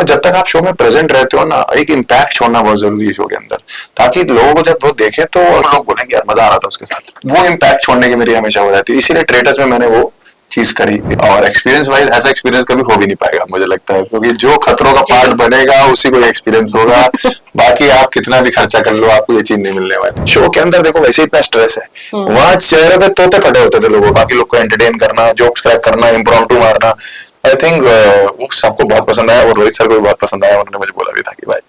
जब तक आप शो में प्रेजेंट रहते हो ना, एक इम्पैक्ट छोड़ना बहुत जरूरी है शो के अंदर, ताकि लोगों को जब वो देखे तो लोग बोलेंगे यार मजा आ रहा था उसके साथ। वो इम्पैक्ट छोड़ने की मेरी हमेशा वो रहती है, इसीलिए ट्रेटर्स में मैंने वो चीज करी। और एक्सपीरियंस वाइज ऐसा एक्सपीरियंस कभी हो भी नहीं पाएगा मुझे लगता है, क्योंकि जो खतरों का पार्ट बनेगा उसी को एक्सपीरियंस होगा। बाकी आप कितना भी खर्चा कर लो, आपको ये चीज नहीं मिलने वाली। शो के अंदर देखो वैसे इतना स्ट्रेस है, वहां चेहरे पे तोते फटे होते थे लोगों, बाकी लोग को एंटरटेन करना, जोक्स क्रैक करना, इम्प्रोम्प्टू मारना। आई थिंक वो सबको बहुत पसंद आया, और रोहित सर को भी बहुत पसंद आया। उन्होंने मुझे बोला भी था कि भाई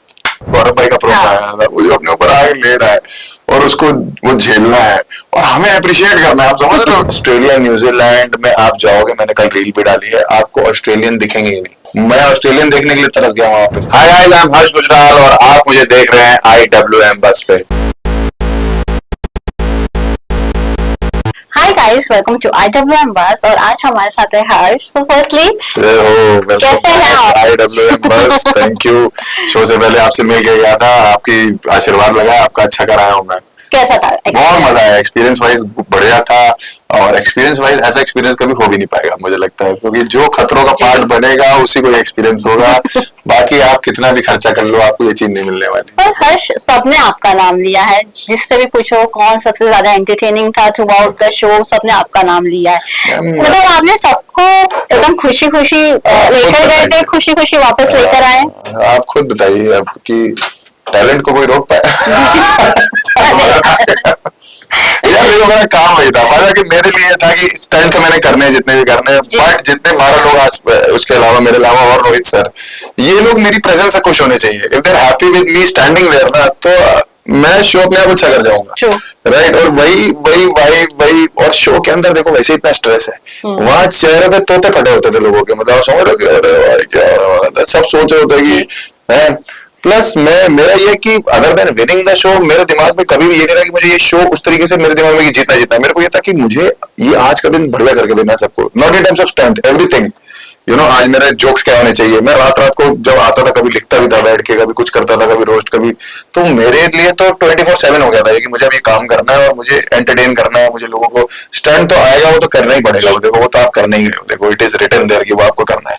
गौरव भाई का प्रोमो आया था, वो जो अपने ऊपर आगे ले रहा है और उसको वो झेलना है और हमें अप्रिशिएट करना है। आप समझ रहे हो? ऑस्ट्रेलिया न्यूजीलैंड में आप जाओगे, मैंने कल रील भी डाली है, आपको ऑस्ट्रेलियन दिखेंगे ही नहीं। मैं ऑस्ट्रेलियन देखने के लिए तरस गया वहां पे। Hi guys, I am Harsh Gujral और आप मुझे देख रहे हैं IWM बस पे। Hi guys, welcome to IWM bus और आज हमारे साथ है हर्ष। सो फर्स्टली कैसे हैं आप? IWM बस, थैंक यू। शो से पहले आपसे मिल के गया था, आपकी आशीर्वाद लगा, आपका अच्छा कराया हूँ मैं। कैसा था? बहुत मजा आया, एक्सपीरियंस वाइज बढ़िया था। और एक्सपीरियंस वाइज ऐसा एक्सपीरियंस कभी हो भी नहीं पाएगा मुझे लगता है, क्योंकि जो खतरों का पार्ट बनेगा उसी को एक्सपीरियंस होगा। बाकी आप कितना भी खर्चा कर लो, आपको ये चीज नहीं मिलने वाली। पर हर्ष, सबने आपका नाम लिया है, जिससे भी पूछो कौन सबसे ज्यादा एंटरटेनिंग था थ्रू आउट द शो, सबने आपका नाम लिया है। मतलब आपने सबको एकदम खुशी खुशी लेकर गए थे, खुशी खुशी वापस लेकर आए। आप खुद बताइए, आपकी टैलेंट को कोई रोक पाया? यार देखो, मेरा काम वही था, मतलब कि मेरे लिए था कि स्टंट तो मैंने करने हैं जितने भी करने हैं, बट जितने 12 लोग आज उसके अलावा, मेरे अलावा और रोहित सर, ये लोग मेरी प्रेजेंस से खुश होने चाहिए। If they are happy with me standing there ना, तो मैं शो अपने आप अच्छा कर जाऊंगा, राइट। और वही और शो के अंदर देखो वैसे इतना स्ट्रेस है, वहां चेहरे पे तोते फटे होते थे लोगों के, मतलब समझ रहे हो क्या सब सोच रहे होते कि है। प्लस मेरा ये कि अगर मैं विनिंग द शो, मेरे दिमाग में कभी भी ये नहीं रहा कि मुझे ये शो उस तरीके से मेरे दिमाग में जीतना। मेरे को ये था कि मुझे ये आज का दिन बढ़िया करके देना है सबको, not in terms of stunt, everything. आज मेरे जोक्स क्या होने चाहिए। मैं रात को जब आता था, कभी लिखता भी था बैठ के, कभी कुछ करता था, कभी रोस्ट, कभी तो मेरे लिए तो 24/7 हो गया था कि मुझे अब ये काम करना है और मुझे एंटरटेन करना है। मुझे लोगों को स्टंट तो आएगा, वो तो करना ही पड़ेगा, वो देखो वो तो आप करने ही गए, देखो इट इज रिटन देयर कि वो आपको करना है।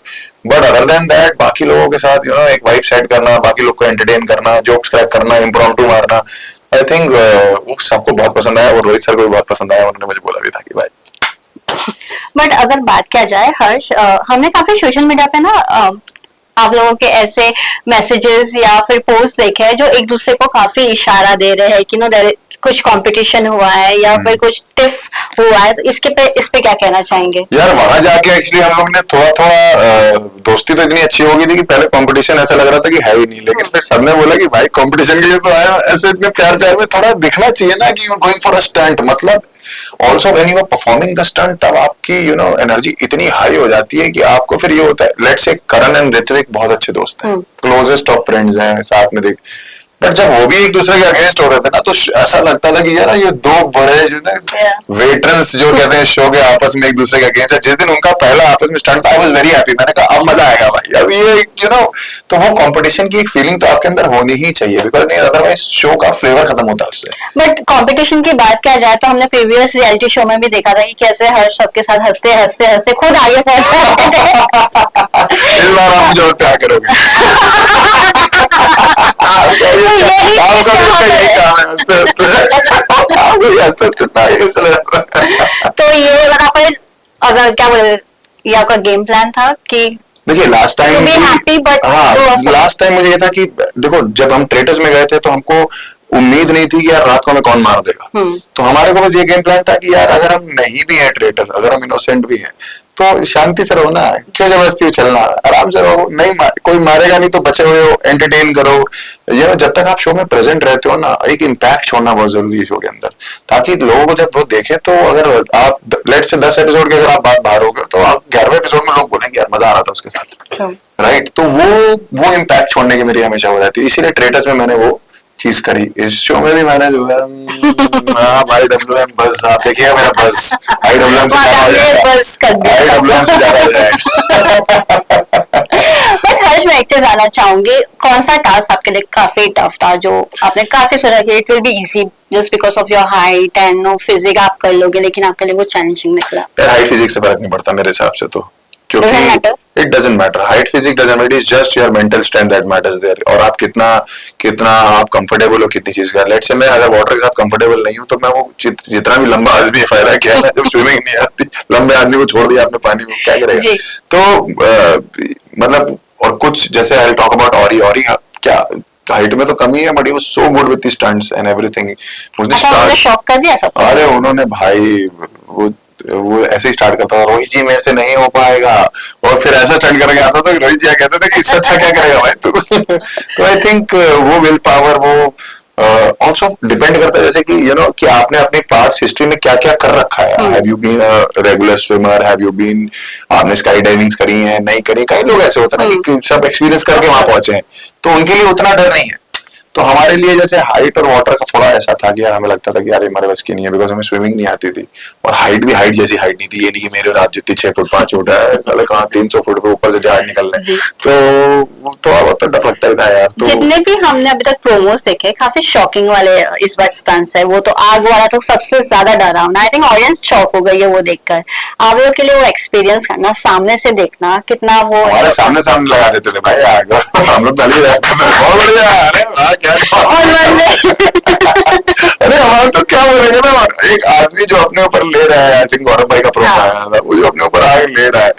बट अदर देन दैट, बाकी लोगों के साथ एक वाइब सेट करना, बाकी लोग को एंटरटेन करना, जोक्स क्रैक करना, इम्प्रोम्प्टू मारना, आई थिंक वो सबको बहुत पसंद आया, और रोहित सर को भी बहुत पसंद आया। उन्होंने मुझे बोला भी था कि भाई। बट अगर बात किया जाए हर्ष, हमने काफी सोशल मीडिया पे ना आप लोगों के ऐसे मैसेजेस या फिर पोस्ट देखे हैं जो एक दूसरे को काफी इशारा दे रहे हैं कि कुछ कंपटीशन हुआ है या फिर कुछ टिफ हुआ है, तो इस पे क्या कहना चाहेंगे? यार वहां जाके एक्चुअली हम लोग ने थोड़ा दोस्ती तो इतनी अच्छी हो गई थी कि पहले कंपटीशन ऐसा लग रहा था कि है ही नहीं, लेकिन फिर सबने बोला कि भाई कंपटीशन के लिए तो आया, ऐसे इतने प्यार में थोड़ा दिखना चाहिए ना कि you are going for a stunt. मतलब also when you are performing the stunt, तब आपकी एनर्जी इतनी हाई हो जाती है कि आपको फिर ये होता है। Let's say Karan and Ritwik बहुत अच्छे दोस्त हैं, क्लोजेस्ट ऑफ फ्रेंड्स हैं, साथ में देख, बट जब वो भी एक दूसरे के अगेंस्ट हो रहे थे ना, तो ऐसा लगता था कि यार ये दो बड़े वेटरन्स जो कहते हैं शो के आपस में एक दूसरे के अगेंस्ट है। जिस दिन उनका पहला आपस में स्टंट था, आई वाज वेरी हैप्पी। मैंने कहा अब मजा आएगा भाई, अब ये तो वो कंपटीशन की एक फीलिंग तो आपके अंदर होनी ही चाहिए, बिकॉज नहीं अदरवाइज शो का फ्लेवर खत्म होता है उससे। बट कंपटीशन की बात किया जाए तो हमने प्रीवियस रियलिटी शो में भी देखा था कि कैसे हर्ष सबके साथ हंसते हंसते हंसते खुद आगे पहुंच गए। इस बार आप मुझे और प्यार करोगे। तो ये अगर क्या बोले, ये आपका गेम प्लान था कि देखिए लास्ट टाइम, लास्ट टाइम मुझे ये था कि देखो जब हम ट्रेटर्स में गए थे तो हमको उम्मीद नहीं थी कि यार रात को हमें कौन मार देगा। तो हमारे को बस ये गेम प्लान था कि यार अगर हम नहीं भी है ट्रेटर, अगर हम इनोसेंट भी हैं, तो शांति से रहो ना, क्यों जबरदस्ती चलना, आराम से रहो। नहीं कोई मारेगा नहीं तो बचे हुए हो, एंटरटेन करो। जब तक आप शो में प्रेजेंट रहते हो ना, एक इम्पैक्ट छोड़ना बहुत जरूरी है शो के अंदर, ताकि लोगों को जब वो देखे तो अगर आप लेट से 10 एपिसोड के अगर आप बात बाहर हो गए तो आप 11वें एपिसोड में लोग बोलेंगे यार मजा आ रहा था उसके साथ, राइट। तो वो इम्पैक्ट छोड़ने की मेरी हमेशा वो रहती है, इसीलिए ट्रेटर्स में मैंने वो चीज करी। इस शो में भी मैंने जो है IWM बस, आप देखिए मेरा बस IWM से ज्यादा जाए। बट हर्ष, मैं एक चीज जानना चाहूंगी, कौन सा टास्क आपके लिए काफी टफ था, जो आपने काफी सोचा कि it will be easy just because of your height and no physique आप कर लोगे, लेकिन आपके लिए वो चैलेंजिंग निकला? हाइट फिजिक से फर्क नहीं पड़ता मेरे हिसाब से। तो Doesn't matter. क्योंकि it doesn't matter, height physique doesn't matter, is just your mental strength that matters there. और आप कितना कितना आप कंफर्टेबल हो कितनी चीज का। लेट्स से मैं अगर वाटर के साथ कंफर्टेबल नहीं हूँ तो मैं वो जितना भी लंबा आदमी फायदा क्या है जब स्विमिंग नहीं आती, लंबे आदमी को छोड़ दिया आपने पानी में, क्या करेगा। तो मतलब और कुछ जैसे आई टॉक अबाउट औरी क्या हाइट में तो कमी है, but he was so good with the stunts and everything. उसने स्टार्ट शॉक कर दिया सब। अरे उन्होंने भाई वो ऐसे ही स्टार्ट करता था, रोहित जी मेरे से नहीं हो पाएगा, और फिर ऐसा स्टंट करके आता था रोहित जी कहते थे कि इससे अच्छा क्या करेगा भाई तू। तो आई थिंक वो विल पावर वो ऑल्सो डिपेंड करता है, जैसे कि यू नो कि आपने अपनी पास्ट हिस्ट्री में क्या क्या कर रखा है। Have you been a regular swimmer, have you been, आपने स्काई डाइविंग करी है नहीं करी। कई लोग ऐसे होते हैं ना कि सब एक्सपीरियंस करके वहां पहुंचे हैं, तो उनके लिए उतना डर नहीं है। तो हमारे लिए जैसे हाइट और वाटर का थोड़ा ऐसा था कि यार हमें लगता था कि यार हमारे बस की नहीं है, बिकॉज हमें स्विमिंग नहीं आती थी, और हाइट भी हाइट जैसी हाइट नहीं थी। ये नहीं कि मेरे और आप जितनी 6 फुट 5 फुट है, साले कहाँ 300 फुट पे ऊपर से जहाज निकलने। तो थोड़ा बहुत तो डर लगता ही था यार। तो जितने भी हमने अभी तक प्रोमोस देखे काफी शॉकिंग वाले इस बार स्टंट्स है। वो तो आग वाला तो सबसे ज्यादा डरावना, आई थिंक ऑडियंस शॉक हो गई है वो देखकर। आप लोगों के लिए वो एक्सपीरियंस करना, सामने से देखना कितना वो हमारे सामने लगा देते थे भाई आग, हम लोग चले जाते थे, बहुत बढ़िया। अरे वाह क्या अरे हमारा तो क्या बोलेंगे ना, एक आदमी जो अपने ऊपर ले रहा है, आई थिंक गौरव भाई का प्रोग्राम आया था, वो जो अपने ऊपर आग ले रहा है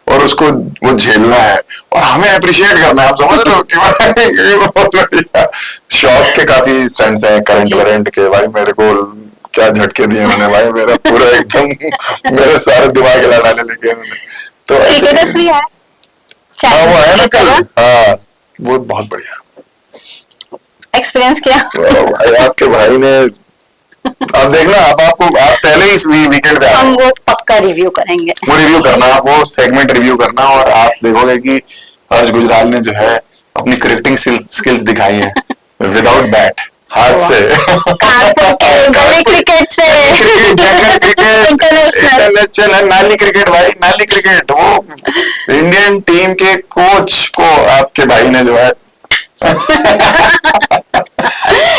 और उसको वो झेलना है और हमें अप्रिशिएट करना है, आप समझ रहे हो कि भाई बहुत बढ़िया। शॉक के काफी स्टंट्स हैं, करंट वरेंट के, भाई मेरे को क्या झटके दिए मैंने भाई, मेरा पूरा एकदम मेरे सारे दिमाग हिला डाले लेके उन्होंने। तो क्रिकेटर्स भी है, वो है ना कल, हाँ वो बहुत बढ़िया एक्सपीरियंस किया। भाई आपके भाई ने, अब देखना आप पहले इस वीकेंड पे हम वो पक्का रिव्यू करेंगे, वो रिव्यू करना, आप वो सेगमेंट रिव्यू करना, और आप देखोगे कि हर्ष गुजराल ने जो है अपनी क्रिकेटिंग स्किल्स दिखाई है विदाउट बैट, हाथ से, गली क्रिकेट से, इंटरनेशनल नाली क्रिकेट भाई, नाली क्रिकेट। वो इंडियन टीम के कोच को आपके भाई ने जो है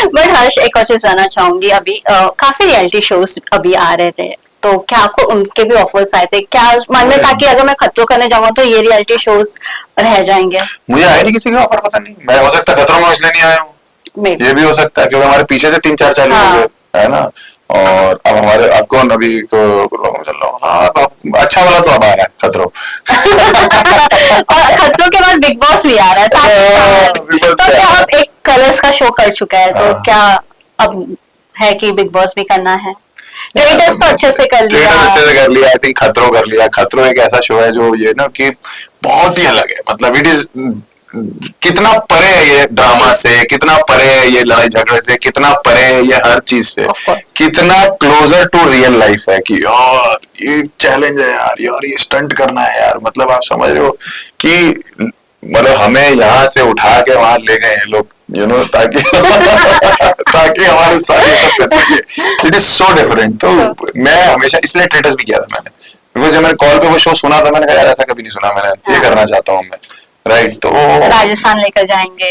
बट हर्ष एक और चीज जानना चाहूंगी, अभी काफी रियलिटी शोज अभी आ रहे थे, तो क्या आपको उनके भी ऑफर्स आए थे क्या मन में था कि अगर मैं खतरों करने जाऊंगा तो ये रियलिटी शोज रह जाएंगे? मुझे आया नहीं किसी का ऑफर, पता नहीं, मैं हो सकता खतरों में इसलिए नहीं आया हूँ, ये भी हो सकता है क्योंकि हमारे पीछे से 3-4 चालू हो गए है ना, और अब हमारे आपको अभी चल रहा हूँ, हाँ तो अच्छा वाला तो अब आ रहा है खतरों। और खतरों के बाद बिग बॉस भी आ रहा है साथ। तो क्या अब एक कलर्स का शो कर चुका है, तो क्या अब है कि बिग बॉस भी करना है? क्रिएटर्स तो अच्छे से कर लिया, आई थिंक खतरों कर लिया। खतरों एक ऐसा शो है जो ये ना कि बहुत ही अलग है, मतलब इट इज कितना परे है ये ड्रामा से, कितना परे है ये लड़ाई झगड़े से, कितना परे है ये हर चीज से, कितना क्लोजर टू रियल लाइफ है कि यार ये चैलेंज है यार, ये स्टंट करना है यार, मतलब आप समझ रहे हो कि मतलब हमें यहाँ से उठा के वहां ले गए हैं लोग, यू नो, ताकि ताकि हमारे साथ ये सब कर सके। It is so different. तो मैं हमेशा इसलिए ट्रेटर्स भी किया था मैंने, क्योंकि जब मैंने कॉल पे वो शो सुना था मैंने कहा यार ऐसा कभी नहीं सुना मैंने, ये करना चाहता हूँ मैं, राइट। तो राजस्थान लेकर जाएंगे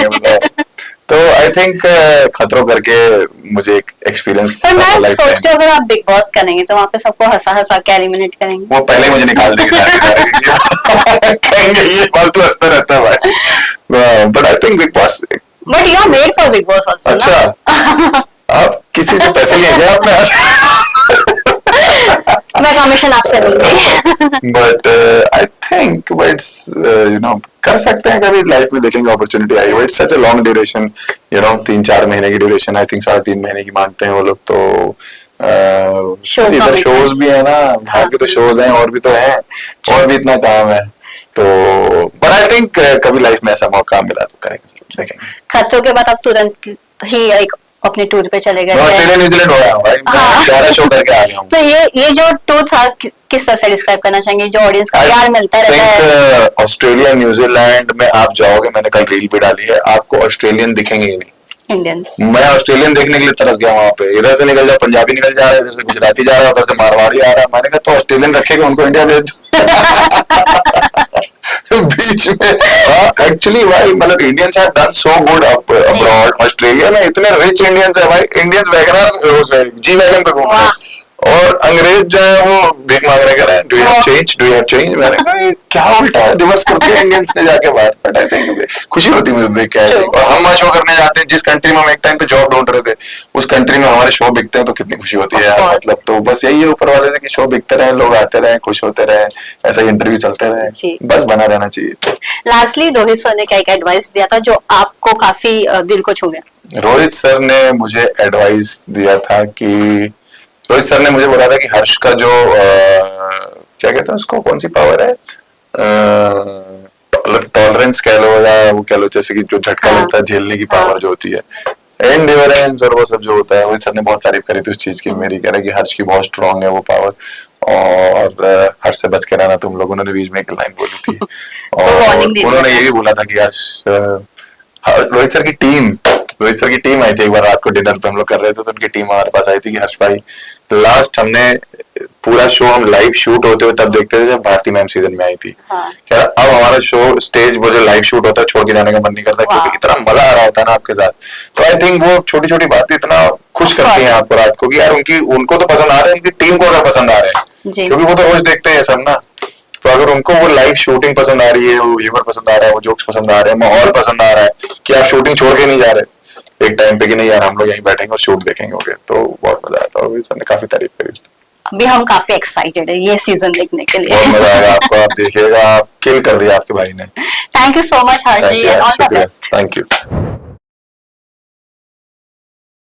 मतलब, तो आई थिंक खतरों करके मुझे एक एक्सपीरियंस। पर मैं सोचती हूँ अगर आप बिग बॉस करेंगे तो वहाँ पे सबको हंसा के एलिमिनेट करेंगे, वो पहले मुझे निकाल देंगे ये फालतू हंसता रहता है भाई। But I think Bigg Boss, but you are made for Bigg Boss also. अच्छा आप किसी से पैसे लिए क्या आपने? मैं कमीशन आपसे लूंगी। But I think it's you know कर सकते हैं कभी लाइफ में, देखेंगे opportunity I. It's such a long duration, you know 3-4 महीने की ड्यूरेशन, आई थिंक 3.5 महीने की मानते हैं वो लोग। तो इधर शोज भी है ना, बाहर भी तो शोज हैं और भी तो हैं, और भी इतना काम है। तो बट आई थिंक कभी लाइफ में ऐसा मौका मिला तो करेंगे, देखेंगे। खतरों के बाद अब तुरंत ही एक अपने टूर पे चले गए, ऑस्ट्रेलिया न्यूजीलैंड हो गया भाई, मैं 11 शो करके आ गया हूँ। तो ये जो टूर था किस तरह से डिस्क्राइब करना चाहेंगे, जो ऑडियंस को प्यार मिलता रहता है? ऑस्ट्रेलिया न्यूजीलैंड में आप जाओगे, मैंने कल रील भी डाली है, आपको ऑस्ट्रेलियन दिखेंगे ही नहीं, इंडियंस। मैं ऑस्ट्रेलियन देखने के लिए तरस गया वहां पे। इधर से निकल जाए पंजाबी निकल जा रहा है, इधर से गुजराती जा रहा है, उधर से मारवाड़ी आ रहा है। मैंने कहा तो ऑस्ट्रेलियन रखेगा, उनको इंडिया भेज बीच में। एक्चुअली भाई मतलब Indians have done so good abroad. Australia में इतने रिच इंडियंस है भाई, इंडियंस वैगनर जी वैगन पे घूम रहे हैं, और अंग्रेज जो है वो भीख मांगने का रहा है, do you have change, do you have change. मैंने कहा ये क्या उल्टा है, रिवर्स करते हैं इंडियंस ने जाके बाहर। बट आई थिंक खुशी होती है मुझे देख के। और हम वहाँ शो करने जाते हैं जिस कंट्री में हम एक टाइम पे जॉब ढूंढ रहे थे, उस कंट्री में हमारे शो बिकते हैं तो कितनी खुशी होती है यार। मतलब तो बस यही है ऊपर वाले से कि शो बिकते रहे, लोग आते रहे, खुश होते रहे, ऐसा ही इंटरव्यू चलते रहे, बस बना रहना चाहिए। लास्टली रोहित सर ने क्या एक एडवाइस दिया था जो आपको काफी दिल को छू गया? रोहित सर ने मुझे एडवाइस दिया था कि रोहित सर ने मुझे बोला था कि हर्ष का जो क्या कहते हैं उसको, कौन सी पावर है, टॉलरेंस कह लो या वो कह लो, जैसे कि जो झटका लगता है झेलने की पावर जो होती है, एंड्योरेंस और वो सब जो होता है, रोहित सर ने बहुत तारीफ करी थी उस चीज की मेरी। कह रहे कि हर्ष की बहुत स्ट्रांग है वो पावर, और हर्ष से बच के रहना तुम लोग, उन्होंने बीच में एक लाइन बोली थी। और उन्होंने ये भी बोला था कि हर्ष, रोहित सर की टीम आई थी एक बार रात को डिनर पे हम लोग कर रहे थे, तो उनकी टीम हमारे पास आई थी कि हर्ष भाई लास्ट हमने पूरा शो हम लाइव शूट होते हुए तब देखते थे जब भारती मैम सीजन में आई थी। क्या अब हमारा शो स्टेज वो जो लाइव शूट होता है छोड़ के जाने का मन नहीं करता, क्योंकि इतना मजा आ रहा होता है ना आपके साथ। तो आई थिंक वो छोटी छोटी बातें इतना खुश करती हैं आपको रात को कि यार उनको तो पसंद आ रहे हैं, उनकी टीम को अगर पसंद आ रहे हैं, क्योंकि वो तो रोज देखते हैं सब ना। तो अगर उनको वो लाइव शूटिंग पसंद आ रही है, वो ह्यूमर पसंद आ रहा है, वो जोक्स पसंद आ रहे हैं, माहौल पसंद आ रहा है कि आप शूटिंग छोड़ के नहीं जा रहे एक टाइम पे कि नहीं यार हम लोग यहीं बैठेंगे और शूट देखेंगे, हो गया, तो बहुत मजा आया था। और सर ने काफी तारीफ करी। अभी हम काफी एक्साइटेड है ये सीजन देखने के लिए। बहुत मजा आएगा आपको, आप देखिएगा, आप किल कर दिया आपके भाई ने। Thank you so much Harsh ji, all the best. Thank you.